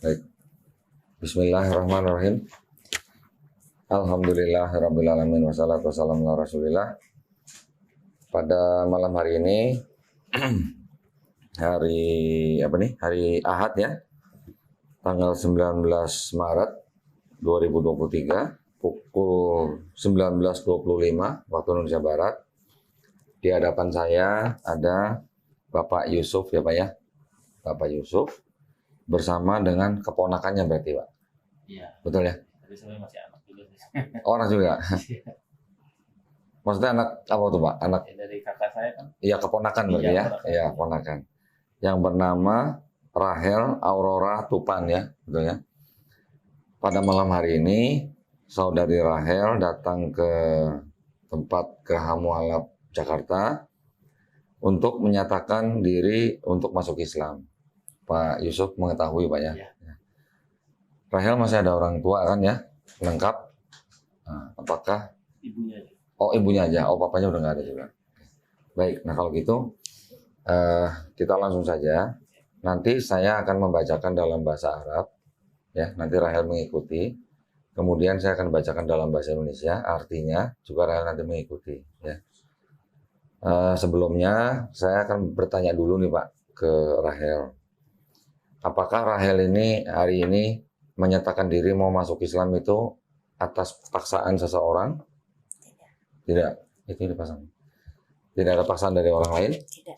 Baik. Bismillahirrahmanirrahim. Alhamdulillahirabbil alamin wassalatu wassalamu ala Rasulillah. Pada malam hari ini hari Ahad ya. Tanggal 19 Maret 2023 pukul 19.25 waktu Indonesia Barat. Di hadapan saya ada Bapak Yusuf ya Pak ya. Bapak Yusuf bersama dengan keponakannya berarti Pak. Iya. Betul ya? Tapi saya masih anak juga sih. Oh, anak juga. Maksudnya anak apa tuh Pak? Anak Dari kakak saya kan. iya keponakan berarti ya? Iya keponakan. Yang bernama Rahel Aurora Tupan ya, betul ya? Pada malam hari ini saudari Rahel datang ke tempat Geraha Mualaf Jakarta untuk menyatakan diri untuk masuk Islam. Pak Yusuf mengetahui Pak ya. Ya. Rahel masih ada orang tua kan ya, lengkap. Nah, apakah Ibunya. Oh ibunya aja, oh papanya udah nggak ada juga. Baik, nah kalau gitu kita langsung saja. Nanti saya akan membacakan dalam bahasa Arab, ya. Nanti Rahel mengikuti. Kemudian saya akan bacakan dalam bahasa Indonesia, artinya juga Rahel nanti mengikuti. Ya. Sebelumnya saya akan bertanya dulu nih Pak ke Rahel. Apakah Rahel ini hari ini menyatakan diri mau masuk Islam itu atas paksaan seseorang? Tidak. Itu dipasang. Tidak ada paksaan dari orang lain? Tidak.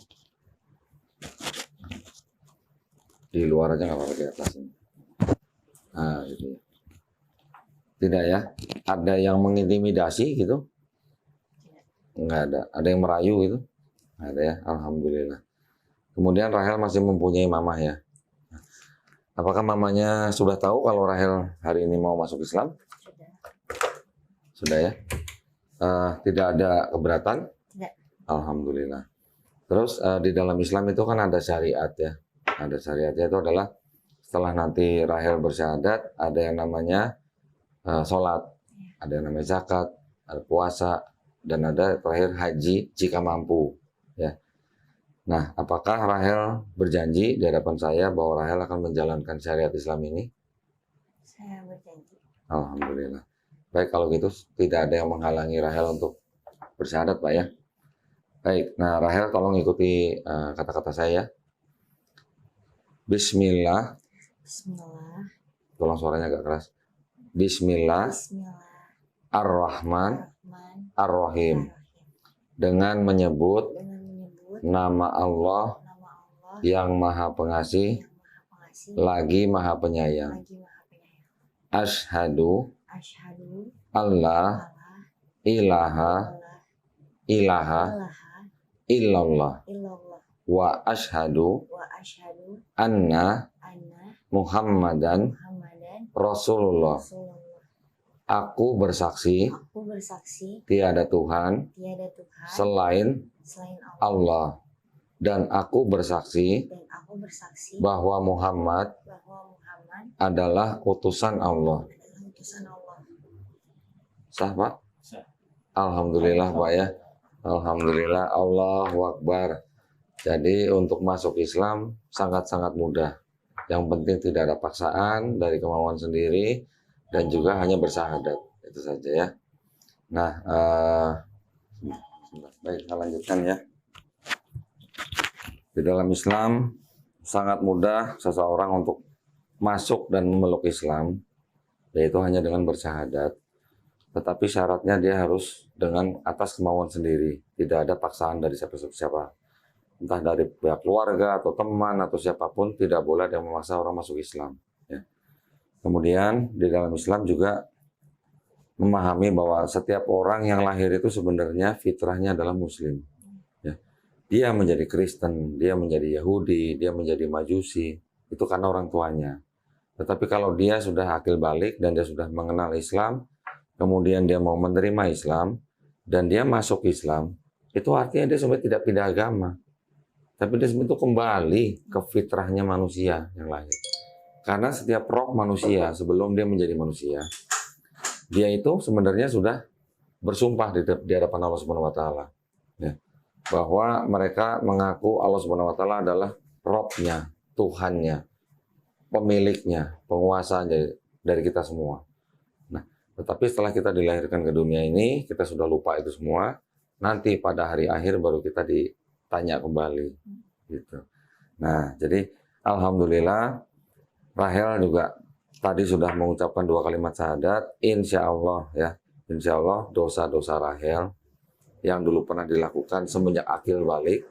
Di luar aja nggak apa-apa, di atas ini. Nah, gitu. Tidak ya? Ada yang mengintimidasi gitu? Nggak ada. Ada yang merayu gitu? Nggak ada ya? Alhamdulillah. Kemudian Rahel masih mempunyai mamah ya? Apakah mamanya sudah tahu kalau Rahel hari ini mau masuk Islam? Sudah ya? Tidak ada keberatan? Tidak. Alhamdulillah. Terus di dalam Islam itu kan ada syariat ya. Ada syariatnya itu adalah setelah nanti Rahel bersyahadat ada yang namanya sholat, ada yang namanya zakat, ada puasa, dan ada terakhir haji jika mampu. Ya. Nah, apakah Rahel berjanji di hadapan saya bahwa Rahel akan menjalankan syariat Islam ini? Saya berjanji. Alhamdulillah. Baik, kalau gitu tidak ada yang menghalangi Rahel untuk bersyahadat Pak ya. Baik, nah Rahel tolong ikuti kata-kata saya. Bismillah. Bismillah. Tolong suaranya agak keras. Bismillah. Bismillah. Ar-Rahman. Rahman. Ar-Rahim. Dengan menyebut nama Allah nama Allah yang Maha Pengasih, yang Maha Pengasih, lagi Maha Penyayang. lagi Maha Penyayang. Asyhadu Asyhadu alla alla ilaha ilaha illallah illallah wa asyhadu wa asyhadu anna anna Muhammadan Muhammadan Rasulullah. Rasulullah. Aku bersaksi Aku bersaksi tiada Tuhan tiada Tuhan selain selain Allah, Allah, dan aku bersaksi dan aku bersaksi bahwa Muhammad bahwa Muhammad adalah utusan Allah. adalah utusan Allah. Sah Pak? Sah. Alhamdulillah Pak ya. Alhamdulillah, Allahu Akbar. Jadi untuk masuk Islam sangat-sangat mudah. Yang penting tidak ada paksaan dari kemauan sendiri dan juga hanya bersyahadat. Itu saja ya. Nah, baik kita lanjutkan ya. Di dalam Islam sangat mudah seseorang untuk masuk dan memeluk Islam, yaitu hanya dengan bersyahadat. Tetapi syaratnya dia harus dengan atas kemauan sendiri, tidak ada paksaan dari siapa-siapa. Entah dari pihak keluarga atau teman atau siapapun, tidak boleh ada yang memaksa orang masuk Islam. Ya. Kemudian di dalam Islam juga memahami bahwa setiap orang yang lahir itu sebenarnya fitrahnya adalah Muslim. Ya. Dia menjadi Kristen, dia menjadi Yahudi, dia menjadi Majusi, itu karena orang tuanya. Tetapi kalau dia sudah akil balik dan dia sudah mengenal Islam, kemudian dia mau menerima Islam, dan dia masuk Islam, itu artinya dia sebenarnya tidak pindah agama. Tapi dia sebenarnya itu kembali ke fitrahnya manusia yang lahir. Karena setiap roh manusia sebelum dia menjadi manusia, dia itu sebenarnya sudah bersumpah di hadapan Allah Subhanahu wa taala. Ya. Bahwa mereka mengaku Allah Subhanahu wa taala adalah Robnya, Tuhannya. pemiliknya, penguasanya dari kita semua. Nah, tetapi setelah kita dilahirkan ke dunia ini, kita sudah lupa itu semua. Nanti pada hari akhir baru kita ditanya kembali, gitu. Nah, jadi alhamdulillah Rahel juga tadi sudah mengucapkan 2 kalimat syahadat. Insya Allah ya, insya Allah dosa-dosa Rahel yang dulu pernah dilakukan semenjak akil balik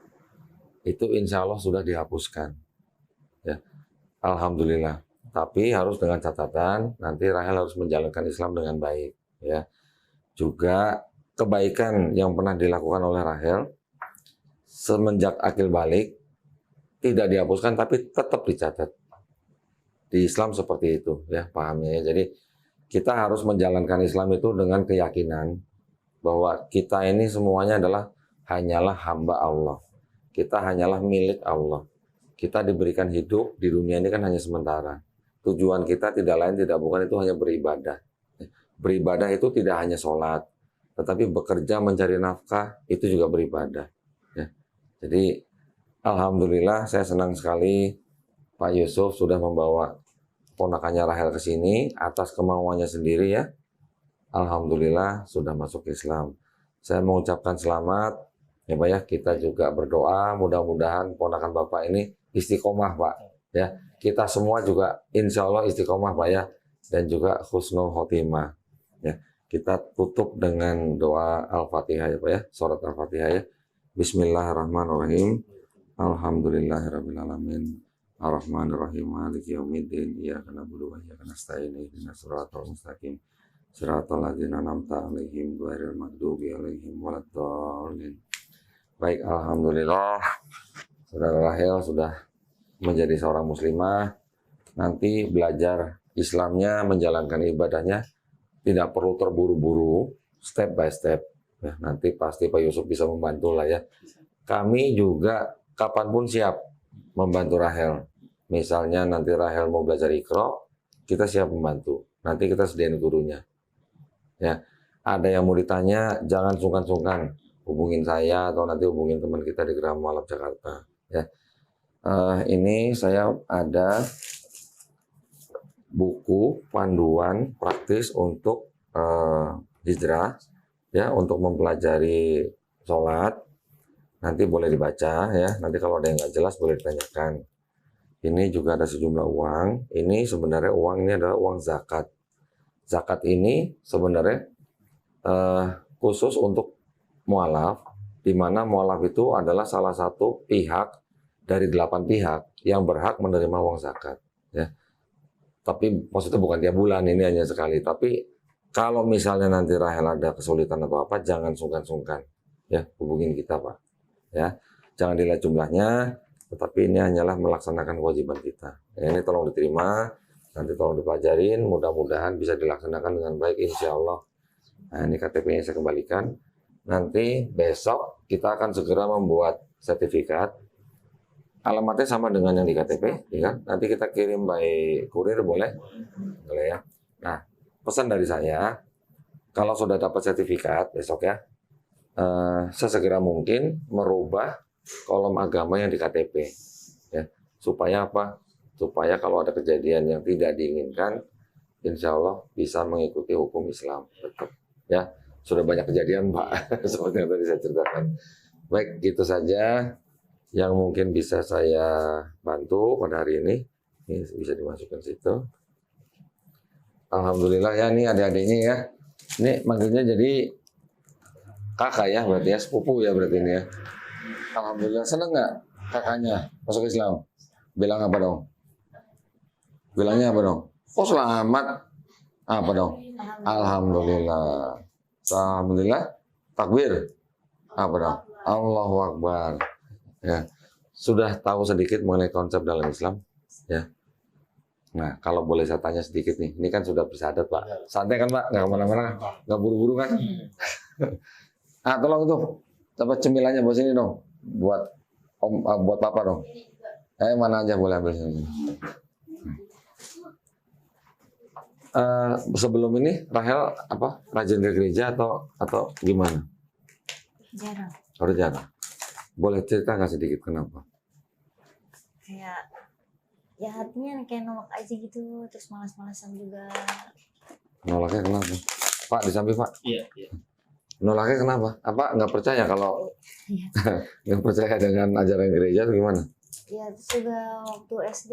itu insya Allah sudah dihapuskan. Ya, alhamdulillah. Tapi harus dengan catatan nanti Rahel harus menjalankan Islam dengan baik. Ya, juga kebaikan yang pernah dilakukan oleh Rahel semenjak akil balik tidak dihapuskan tapi tetap dicatat. Di Islam seperti itu ya pahamnya ya. Jadi kita harus menjalankan Islam itu dengan keyakinan bahwa kita ini semuanya adalah hanyalah hamba Allah. Kita hanyalah milik Allah. Kita diberikan hidup di dunia ini kan hanya sementara. Tujuan kita tidak lain tidak bukan itu hanya beribadah. Beribadah itu tidak hanya sholat, tetapi bekerja mencari nafkah itu juga beribadah. Ya. Jadi alhamdulillah saya senang sekali Pak Yusuf sudah membawa ponakannya Rahel ke sini atas kemauannya sendiri ya. Alhamdulillah sudah masuk Islam. Saya mengucapkan selamat ya Pak ya. Kita juga berdoa mudah-mudahan ponakan Bapak ini istiqomah Pak ya. Kita semua juga insya Allah istiqomah Pak ya. Dan juga husnul khotimah ya. Kita tutup dengan doa Al-Fatihah ya Pak ya. Surat Al-Fatihah ya. Bismillahirrahmanirrahim. Alhamdulillahirabbil alamin. Ar-Rahmanir-Rahim. Maliki yaumiddin. Iyyaka na'budu wa iyyaka nasta'in. Ihdinas siratal mustaqim. Siratal ladzina an'amta 'alaihim ghairil maghdubi 'alaihim waladdallin. Baik, alhamdulillah. Saudara Rahel sudah menjadi seorang muslimah. Nanti belajar Islamnya, menjalankan ibadahnya tidak perlu terburu-buru, step by step. Ya, nanti pasti Pak Yusuf bisa membantu lah ya. Kami juga kapanpun siap membantu Rahel. Misalnya nanti Rahel mau belajar Iqra, kita siap membantu. Nanti kita sediain gurunya. Ya, ada yang mau ditanya, jangan sungkan-sungkan hubungin saya atau nanti hubungin teman kita di Geraha Mualaf Jakarta. Ya, ini saya ada buku panduan praktis untuk hijrah ya, untuk mempelajari sholat. Nanti boleh dibaca ya, nanti kalau ada yang nggak jelas boleh ditanyakan. Ini juga ada sejumlah uang. Ini sebenarnya uang ini adalah uang zakat. Zakat ini sebenarnya khusus untuk mualaf, di mana mualaf itu adalah salah satu pihak dari 8 pihak yang berhak menerima uang zakat ya. Tapi maksudnya bukan tiap bulan, ini hanya sekali. Tapi kalau misalnya nanti Rahel ada kesulitan atau apa, jangan sungkan-sungkan ya, hubungin kita Pak ya. Jangan dilihat jumlahnya, tetapi ini hanyalah melaksanakan kewajiban kita ya. Ini tolong diterima, nanti tolong dipelajarin, mudah-mudahan bisa dilaksanakan dengan baik insya Allah. Nah, ini KTP-nya saya kembalikan. Nanti besok kita akan segera membuat sertifikat. Alamatnya sama dengan yang di KTP, ya kan? Nanti kita kirim by kurir boleh? Boleh ya. Nah, pesan dari saya, kalau sudah dapat sertifikat besok ya, sesegera mungkin merubah kolom agama yang di KTP, ya. Supaya apa? Supaya kalau ada kejadian yang tidak diinginkan, insya Allah bisa mengikuti hukum Islam tetap, ya. Sudah banyak kejadian Pak, seperti yang tadi saya ceritakan. Baik, gitu saja yang mungkin bisa saya bantu pada hari ini. Ini bisa dimasukkan situ. Alhamdulillah ya, ini adik-adiknya ya. Ini manggilnya jadi kakak ya, berarti ya, sepupu ya berarti ini ya. Alhamdulillah, seneng nggak kakaknya masuk Islam? Bilang apa dong? Bilangnya apa dong? Oh selamat. Apa dong? Alhamdulillah. Alhamdulillah. Takbir. Apa dong? Allahu Akbar. Ya, sudah tahu sedikit mengenai konsep dalam Islam, ya. Nah, kalau boleh saya tanya sedikit nih, ini kan sudah bersyahadat Pak, santai kan Pak, nggak kemana-mana, nggak buru-buru kan? Tolong tuh, dapat cemilannya buat sini dong, buat om, buat Papa dong. Mana aja boleh ambil sini. Sebelum ini Rahel apa rajin ke gereja atau gimana? Jarang. Harus jarang. Boleh cerita nggak sedikit kenapa? Kayak Ya hatinya kayak nolak aja gitu, terus malas-malasan juga. Nolaknya kenapa? Pak, di samping Pak. Iya, iya. Nolaknya kenapa? Apa nggak percaya kalau Iya. nggak percaya dengan ajaran gereja atau gimana? Ya terus juga waktu SD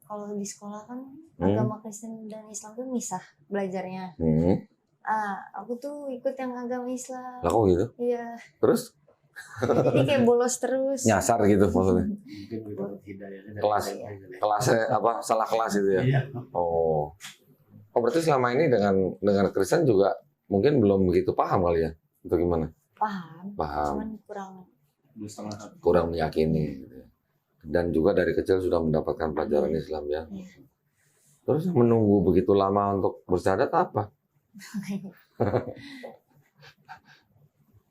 kalau di sekolah kan Hmm. agama Kristen dan Islam tuh misah belajarnya. Aku tuh ikut yang agama Islam. Lah kok gitu? Iya. Terus Jadi kayak bolos terus. nyasar gitu maksudnya? Mungkin dapat hidayahnya dari Kelas. Allah gitu ya. Kelasnya apa? Salah kelas itu ya? Iya. Oh. Oh berarti selama ini dengan Kristen juga mungkin belum begitu paham kali ya? Atau gimana? Paham. Paham. Cuman kurang. 2,5 Kurang meyakini. Gitu ya. Dan juga dari kecil sudah mendapatkan pelajaran Islam ya. Iya. Terus menunggu begitu lama untuk bersyahadat apa?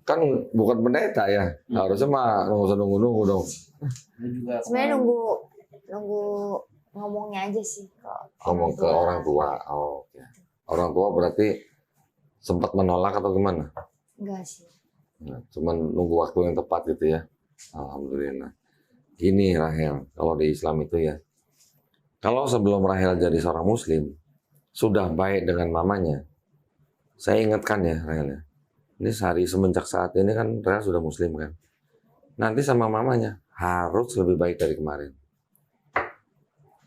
Kan bukan pendeta ya, harusnya mah nggak usah nunggu-nunggu dong. Ini juga Sebenarnya nunggu ngomongnya aja sih kok. Ngomong ke orang tua. Oh, oke. Orang tua berarti sempat menolak atau gimana? Enggak sih. Nah, cuman nunggu waktu yang tepat gitu ya. Alhamdulillah. Gini Rahel, kalau di Islam itu ya, kalau sebelum Rahel jadi seorang Muslim, sudah baik dengan mamanya. Saya ingatkan ya Rahel ya. Ini sehari semenjak saat ini kan Rahel sudah Muslim kan. Nanti sama mamanya harus lebih baik dari kemarin.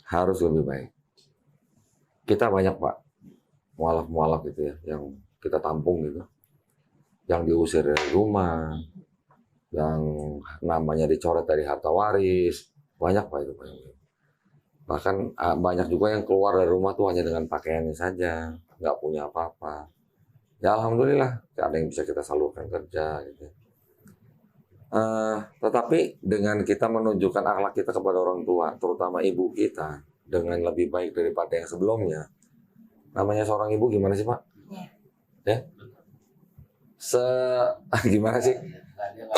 Harus lebih baik. Kita banyak Pak, mualaf-mualaf gitu ya, yang kita tampung gitu. Yang diusir dari rumah, yang namanya dicoret dari harta waris, banyak Pak itu Pak. Bahkan banyak juga yang keluar dari rumah tuh hanya dengan pakaiannya saja, nggak punya apa-apa. Ya Alhamdulillah, ada yang bisa kita salurkan kerja gitu. Tetapi dengan kita menunjukkan akhlak kita kepada orang tua, terutama ibu kita, dengan lebih baik daripada yang sebelumnya. Namanya seorang ibu gimana sih Pak? Iya. Ya? Gimana sih? Nah, dia nggak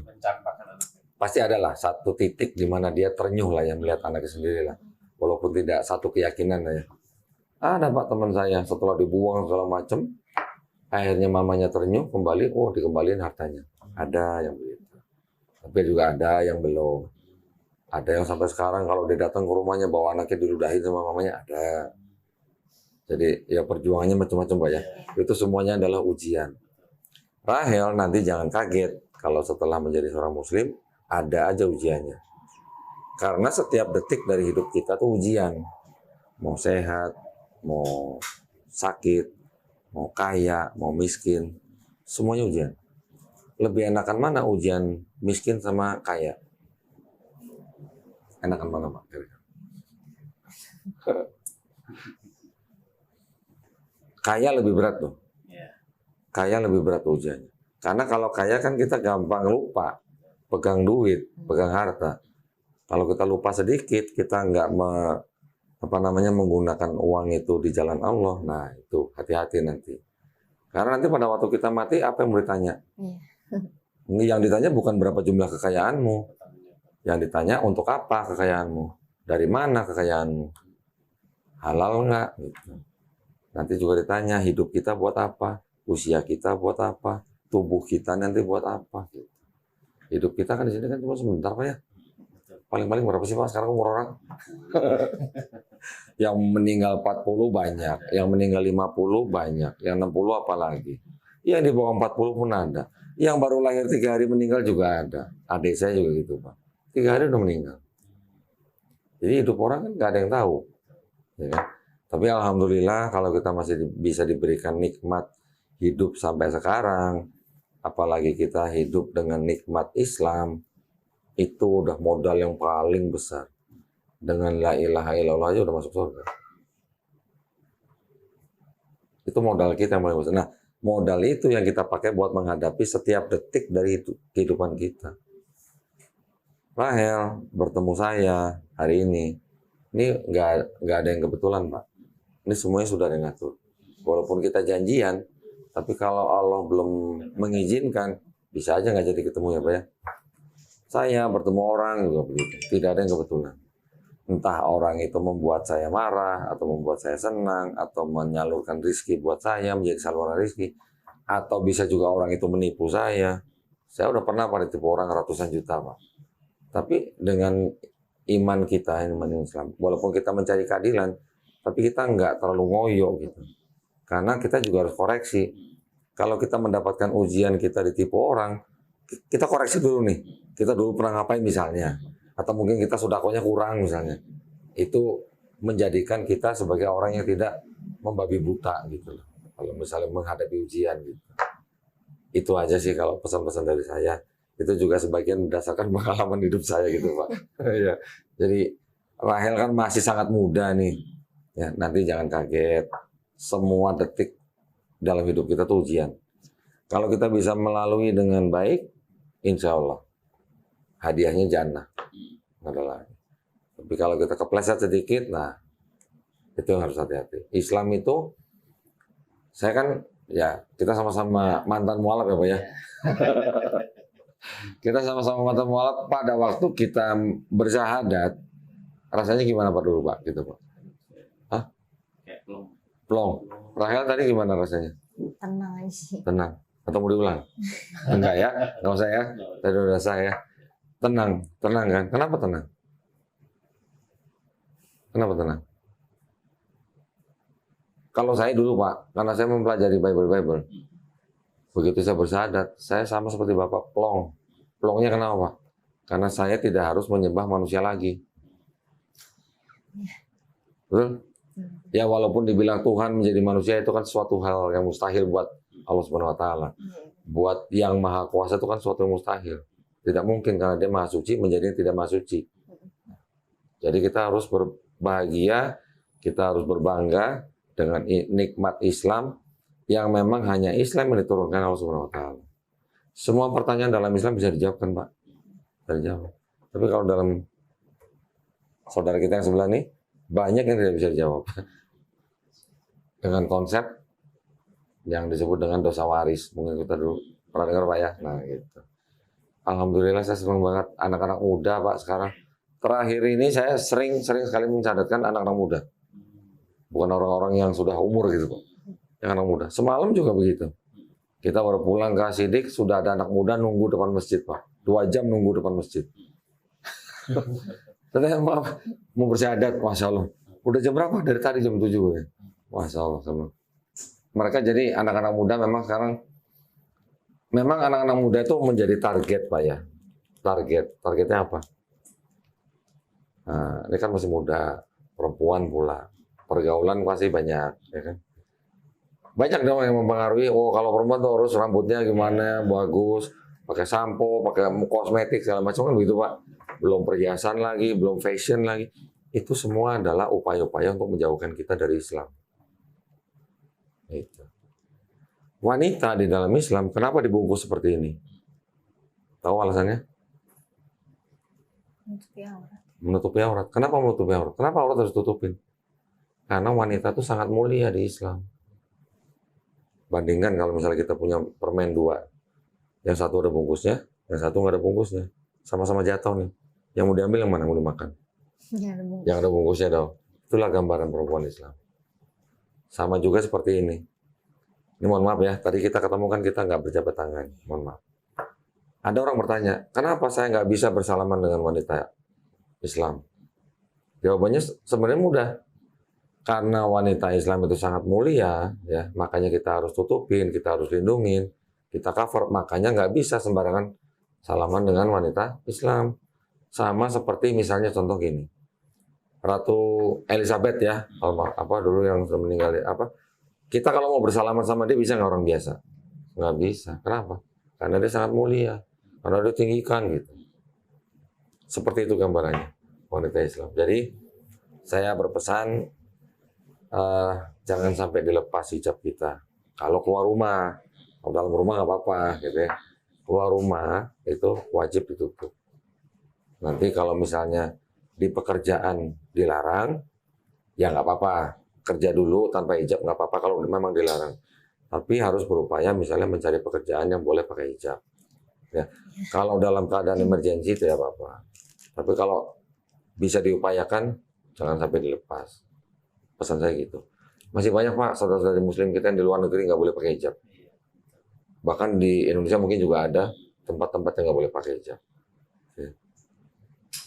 mencampakkan anaknya. Pasti adalah satu titik di mana dia ternyuh lah yang melihat anaknya sendiri lah. Walaupun tidak satu keyakinan lah ya. Ada Pak teman saya setelah dibuang segala macam, akhirnya mamanya ternyuh kembali, dikembaliin hartanya. Ada yang begitu. Tapi juga ada yang belum. Ada yang sampai sekarang kalau dia datang ke rumahnya bawa anaknya diludahi sama mamanya, ada. Jadi ya perjuangannya macam-macam Pak ya. Itu semuanya adalah ujian. Rahel nanti jangan kaget kalau setelah menjadi seorang Muslim ada aja ujiannya. Karena setiap detik dari hidup kita tuh ujian. Mau sehat, mau sakit, mau kaya, mau miskin, semuanya ujian. Lebih enakan mana ujian miskin sama kaya? Enakan mana Pak? Kaya lebih berat tuh. Iya. Kaya lebih berat ujiannya. Karena kalau kaya kan kita gampang lupa, pegang duit, pegang harta. Kalau kita lupa sedikit, kita nggak menggunakan uang itu di jalan Allah. Nah itu hati-hati nanti. Karena nanti pada waktu kita mati apa yang mau ditanya? Iya. Ini yang ditanya bukan berapa jumlah kekayaanmu, yang ditanya untuk apa kekayaanmu, dari mana kekayaanmu, halal nggak? Gitu. Nanti juga ditanya hidup kita buat apa, usia kita buat apa, tubuh kita nanti buat apa. Gitu. Hidup kita kan di sini kan cuma sebentar Pak ya. Paling-paling berapa sih Pak sekarang umur orang? Yang meninggal 40 banyak, yang meninggal 50 banyak, yang 60 apalagi. Yang di bawah 40 pun ada. Yang baru lahir 3 hari meninggal juga ada. Adik saya juga gitu Pak. 3 hari udah meninggal. Jadi hidup orang kan nggak ada yang tahu. Ya kan? Tapi alhamdulillah kalau kita masih bisa diberikan nikmat hidup sampai sekarang, apalagi kita hidup dengan nikmat Islam, itu udah modal yang paling besar. Dengan la ilaha illallah aja udah masuk surga. Itu modal kita yang paling besar. Nah, modal itu yang kita pakai buat menghadapi setiap detik dari kehidupan kita. Rahel bertemu saya hari ini nggak ada yang kebetulan Pak. Ini semuanya sudah ada yang ngatur. Walaupun kita janjian, tapi kalau Allah belum mengizinkan, bisa aja nggak jadi ketemu ya Pak ya. Saya bertemu orang juga begitu. Tidak ada yang kebetulan. Entah orang itu membuat saya marah, atau membuat saya senang, atau menyalurkan rezeki buat saya, menjadi saluran rezeki. Atau bisa juga orang itu menipu saya. Saya udah pernah Pak ditipu orang ratusan juta Pak. Tapi dengan iman kita, iman Islam. Walaupun kita mencari keadilan, tapi kita nggak terlalu ngoyo gitu. Karena kita juga harus koreksi. Kalau kita mendapatkan ujian kita ditipu orang, kita koreksi dulu nih. Kita dulu pernah ngapain misalnya. Atau mungkin kita sodakohnya kurang misalnya. Itu menjadikan kita sebagai orang yang tidak membabi buta gitu loh. Kalau misalnya menghadapi ujian gitu. Itu aja sih kalau pesan-pesan dari saya. Itu juga sebagian berdasarkan pengalaman hidup saya gitu Pak. Ya. Jadi Rahel kan masih sangat muda nih. Ya, nanti jangan kaget. Semua detik dalam hidup kita tuh ujian. Kalau kita bisa melalui dengan baik, insya Allah hadiahnya jannah. Adalah. Tapi kalau kita kepleset sedikit, nah itu yang harus hati-hati. Islam itu, saya kan ya kita sama-sama mantan mualaf ya Pak ya. Kita sama-sama mantan mualaf pada waktu kita bersyahadat, rasanya gimana Pak dulu Pak? Gitu Pak. Hah? Kayak belum. Plong. Rahel tadi gimana rasanya? Tenang aja sih. Tenang. Atau mau diulang? Enggak ya? Enggak usah ya? Tadi udah saya. Tenang. Tenang kan? Kenapa tenang? Kenapa tenang? Kalau saya dulu Pak, karena saya mempelajari Bible. Begitu saya bersyahadat, saya sama seperti Bapak, plong. Plongnya kenapa Pak? Karena saya tidak harus menyembah manusia lagi. Betul? Ya walaupun dibilang Tuhan menjadi manusia itu kan suatu hal yang mustahil buat Allah Subhanahu wa taala. Buat yang maha kuasa itu kan suatu yang mustahil. Tidak mungkin karena dia maha suci menjadi yang tidak maha suci. Jadi kita harus berbahagia, kita harus berbangga dengan nikmat Islam yang memang hanya Islam yang diturunkan Allah Subhanahu wa taala. Semua pertanyaan dalam Islam bisa dijawabkan, Pak. Bisa dijawab. Tapi kalau dalam saudara kita yang sebelah ini banyak yang tidak bisa dijawab. Dengan konsep yang disebut dengan dosa waris. Mungkin kita dulu pernah dengar Pak ya. Nah gitu. Alhamdulillah saya senang banget anak-anak muda Pak sekarang. Terakhir ini saya sering sekali mencatatkan anak-anak muda. Bukan orang-orang yang sudah umur gitu Pak. Yang anak muda. Semalam juga begitu. Kita baru pulang ke Sidik, sudah ada anak muda nunggu depan masjid Pak. 2 jam nunggu depan masjid. Saya mau bersyahadat, Masya Allah. Udah jam berapa? Dari tadi jam 7 ya. Masya Allah. Mereka jadi anak-anak muda memang sekarang, memang anak-anak muda itu menjadi target Pak ya. Targetnya apa? Nah, ini kan masih muda, perempuan pula. Pergaulan pasti banyak, ya kan? Banyak dong yang mempengaruhi, oh kalau perempuan tuh harus rambutnya gimana, bagus, pakai sampo, pakai kosmetik, segala macam kan begitu Pak. Belum perhiasan lagi, belum fashion lagi. Itu semua adalah upaya-upaya untuk menjauhkan kita dari Islam. Itu. Wanita di dalam Islam, kenapa dibungkus seperti ini? Tahu alasannya? Menutupi aurat. Menutupi aurat. Kenapa menutupi aurat? Kenapa aurat harus tutupin? Karena wanita itu sangat mulia di Islam. Bandingkan kalau misalnya kita punya permen 2. Yang satu ada bungkusnya, yang satu nggak ada bungkusnya. Sama-sama jatuh nih. Yang mau diambil yang mana? Mau dimakan? Yang ada bungkusnya dong. Itulah gambaran perempuan Islam. Sama juga seperti ini. Ini mohon maaf ya, tadi kita ketemu kan kita nggak berjabat tangan. Mohon maaf. Ada orang bertanya, kenapa saya nggak bisa bersalaman dengan wanita Islam? Jawabannya sebenarnya mudah. Karena wanita Islam itu sangat mulia, ya makanya kita harus tutupin, kita harus lindungin, kita cover. Makanya nggak bisa sembarangan salaman dengan wanita Islam. Sama seperti misalnya contoh gini, Ratu Elizabeth ya, apa dulu yang sudah meninggal apa? Kita kalau mau bersalaman sama dia bisa nggak orang biasa? Nggak bisa. Kenapa? Karena dia sangat mulia, karena dia tinggikan gitu. Seperti itu gambarannya wanita Islam. Jadi saya berpesan, jangan sampai dilepas hijab kita. Kalau keluar rumah, kalau dalam rumah nggak apa-apa, gitu ya. Keluar rumah itu wajib ditutup. Nanti kalau misalnya di pekerjaan dilarang, ya nggak apa-apa. Kerja dulu tanpa hijab nggak apa-apa kalau memang dilarang. Tapi harus berupaya misalnya mencari pekerjaan yang boleh pakai hijab. Ya. Kalau dalam keadaan emergensi tidak apa-apa. Tapi kalau bisa diupayakan, jangan sampai dilepas. Pesan saya gitu. Masih banyak Pak saudara-saudari Muslim kita yang di luar negeri nggak boleh pakai hijab. Bahkan di Indonesia mungkin juga ada tempat-tempat yang nggak boleh pakai hijab.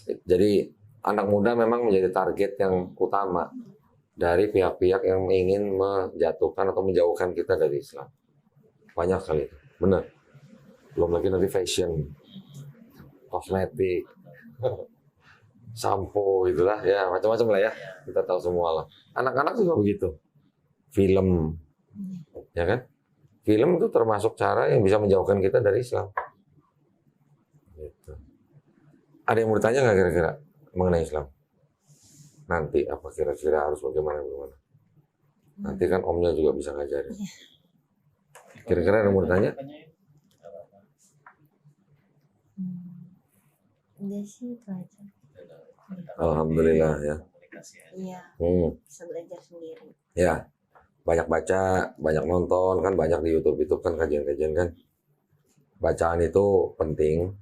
Jadi anak muda memang menjadi target yang utama dari pihak-pihak yang ingin menjatuhkan atau menjauhkan kita dari Islam. Banyak sekali, benar. Belum lagi nanti fashion, kosmetik, sampo itulah ya, macam-macam lah ya. Kita tahu semua lah. Anak-anak juga begitu. Film, ya kan? Film itu termasuk cara yang bisa menjauhkan kita dari Islam. Gitu. Ada yang mau ditanya nggak kira-kira mengenai Islam? Nanti apa kira-kira harus bagaimana? Nanti kan omnya juga bisa ngajarin. Kira-kira ada yang mau ditanya? Udah sih itu aja. Alhamdulillah ya. Iya, bisa belajar sendiri. Ya, banyak baca, banyak nonton kan, banyak di YouTube itu kan kajian-kajian kan. Bacaan itu penting.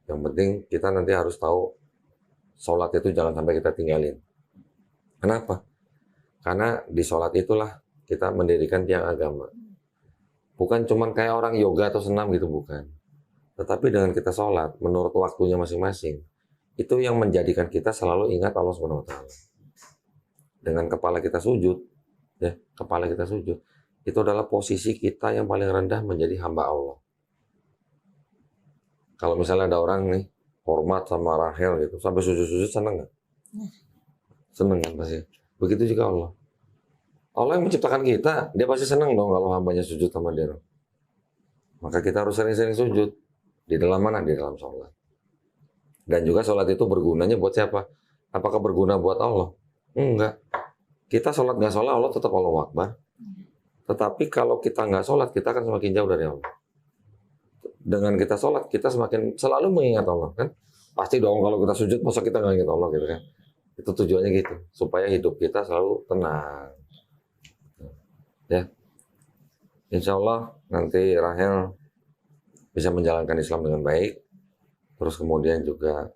Yang penting kita nanti harus tahu sholat itu jangan sampai kita tinggalin. Kenapa? Karena di sholat itulah kita mendirikan tiang agama. Bukan cuman kayak orang yoga atau senam gitu, bukan. Tetapi dengan kita sholat menurut waktunya masing-masing, itu yang menjadikan kita selalu ingat Allah Subhanahu wa taala. Dengan kepala kita sujud, ya, kepala kita sujud, itu adalah posisi kita yang paling rendah menjadi hamba Allah. Kalau misalnya ada orang nih hormat sama Rahel gitu, sampai sujud-sujud, seneng nggak? Seneng kan pasti. Begitu juga Allah. Allah yang menciptakan kita, dia pasti seneng dong kalau hambanya sujud sama dia. Maka kita harus sering-sering sujud. Di dalam mana? Di dalam sholat. Dan juga sholat itu bergunanya buat siapa? Apakah berguna buat Allah? Enggak. Kita sholat nggak sholat, Allah tetap Allahu Akbar. Tetapi kalau kita nggak sholat, kita akan semakin jauh dari Allah. Dengan kita sholat, kita semakin selalu mengingat Allah kan? Pasti dong kalau kita sujud, masa kita nggak ingat Allah gitu kan? Itu tujuannya gitu, supaya hidup kita selalu tenang. Ya, Insya Allah nanti Rahel bisa menjalankan Islam dengan baik. Terus kemudian juga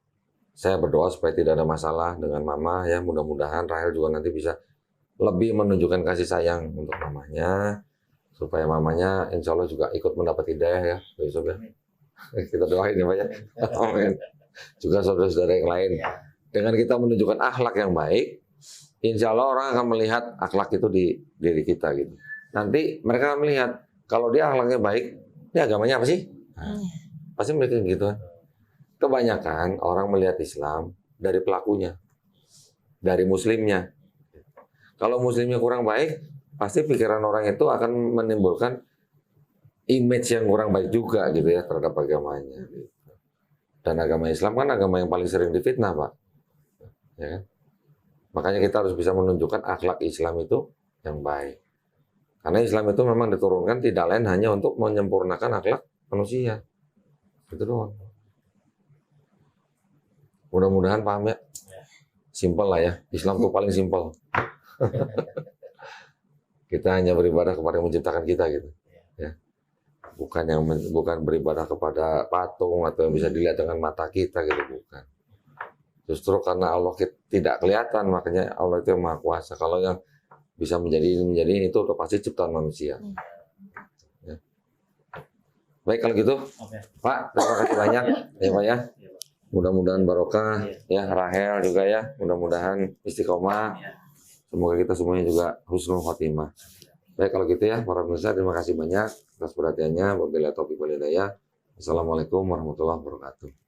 saya berdoa supaya tidak ada masalah dengan mama ya. Mudah-mudahan Rahel juga nanti bisa lebih menunjukkan kasih sayang untuk mamanya, supaya mamanya insya Allah juga ikut mendapat hidayah ya, Yusuf ya. Kita doain ya Pak ya. Amin. Juga saudara-saudara yang lain. Dengan kita menunjukkan akhlak yang baik, insya Allah orang akan melihat akhlak itu di diri kita gitu. Nanti mereka akan melihat kalau dia akhlaknya baik, ini agamanya apa sih? Nah, pasti mereka gitu kan. Kebanyakan orang melihat Islam dari pelakunya, dari muslimnya. Kalau muslimnya kurang baik, pasti pikiran orang itu akan menimbulkan image yang kurang baik juga gitu ya terhadap agamanya. Gitu. Dan agama Islam kan agama yang paling sering difitnah, Pak. Ya kan? Makanya kita harus bisa menunjukkan akhlak Islam itu yang baik. Karena Islam itu memang diturunkan tidak lain hanya untuk menyempurnakan akhlak manusia. Itu doang. Mudah-mudahan paham ya. Simpel lah ya. Islam itu paling simpel. Kita hanya beribadah kepada yang menciptakan kita gitu. Ya. Bukan beribadah kepada patung atau yang bisa dilihat dengan mata kita gitu, bukan. Justru karena Allah tidak kelihatan, makanya Allah itu yang Maha Kuasa. Kalau yang bisa menjadi ini itu udah pasti ciptaan manusia. Ya. Baik kalau gitu, Pak, terima kasih banyak ya Pak ya. Mudah-mudahan barokah ya, Rahel juga ya, mudah-mudahan istiqomah. Semoga kita semuanya juga husnul khotimah. Baik kalau gitu ya, para pemirsa terima kasih banyak atas perhatiannya. Wabillahi taufiq wal hidayah. Assalamualaikum warahmatullahi wabarakatuh.